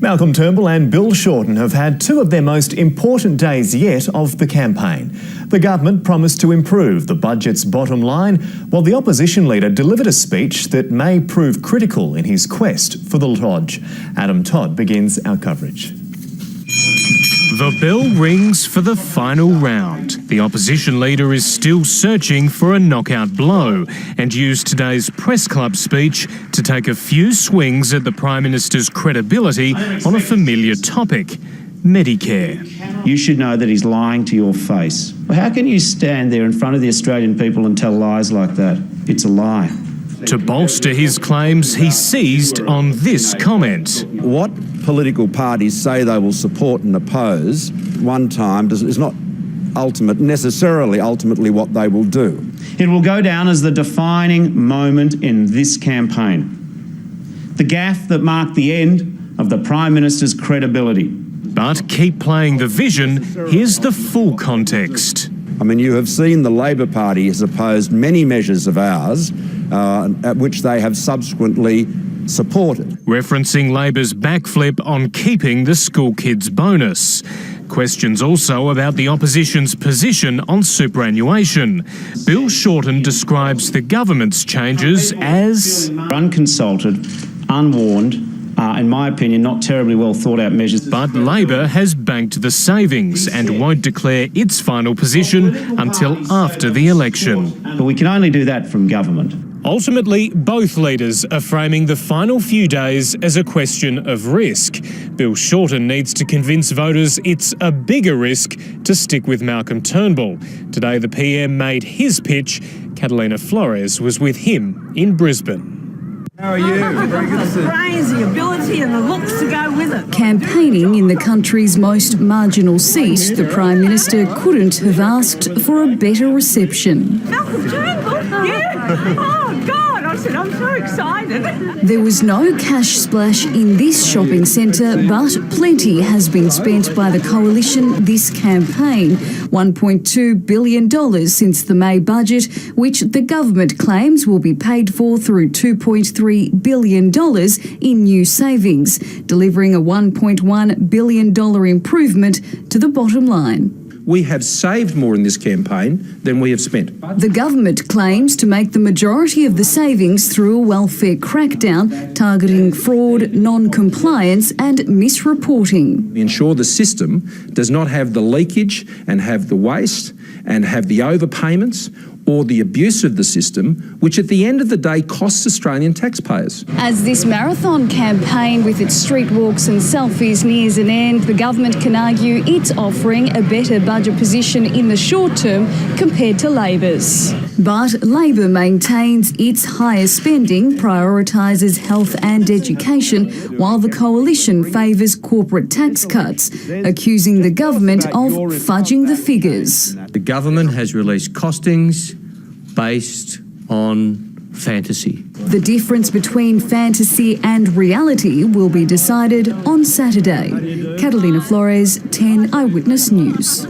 Malcolm Turnbull and Bill Shorten have had two of their most important days yet of the campaign. The government promised to improve the budget's bottom line, while the opposition leader delivered a speech that may prove critical in his quest for the Lodge. Adam Todd begins our coverage. The bell rings for the final round. The opposition leader is still searching for a knockout blow and used today's press club speech to take a few swings at the Prime Minister's credibility on a familiar topic: Medicare. You should know that he's lying to your face. How can you stand there in front of the Australian people and tell lies like that? It's a lie. To bolster his claims, he seized on this comment. What political parties say they will support and oppose one time is not ultimately what they will do. It will go down as the defining moment in this campaign. The gaffe that marked the end of the Prime Minister's credibility. But keep playing the vision, here's the full context. I mean, you have seen the Labor Party has opposed many measures of ours, at which they have subsequently supported. Referencing Labor's backflip on keeping the school kids bonus. Questions also about the opposition's position on superannuation. Bill Shorten describes the government's changes as unconsulted, unwarned, in my opinion, not terribly well thought out measures. But Labor has banked the savings and won't declare its final position until after the election. But we can only do that from government. Ultimately, both leaders are framing the final few days as a question of risk. Bill Shorten needs to convince voters it's a bigger risk to stick with Malcolm Turnbull. Today, the PM made his pitch. Catalina Flores was with him in Brisbane. How are you? Very good to see you. Brains, the ability and the looks to go with it. Campaigning in the country's most marginal seat, the Prime Minister couldn't have asked for a better reception. Malcolm Turnbull? Yeah. Oh, God. I said, I'm so excited. There was no cash splash in this shopping centre, but plenty has been spent by the coalition this campaign. $1.2 billion since the May budget, which the government claims will be paid for through $2.3 billion in new savings, delivering a $1.1 billion improvement to the bottom line. We have saved more in this campaign than we have spent. The government claims to make the majority of the savings through a welfare crackdown targeting fraud, non-compliance and misreporting. We ensure the system does not have the leakage and have the waste and have the overpayments or the abuse of the system, which at the end of the day costs Australian taxpayers. As this marathon campaign with its street walks and selfies nears an end, the government can argue it's offering a better budget position in the short term compared to Labor's. But Labor maintains its higher spending prioritises health and education, while the coalition favours corporate tax cuts, accusing the government of fudging the figures. The government has released costings based on fantasy. The difference between fantasy and reality will be decided on Saturday. Catalina Flores, 10 Eyewitness News.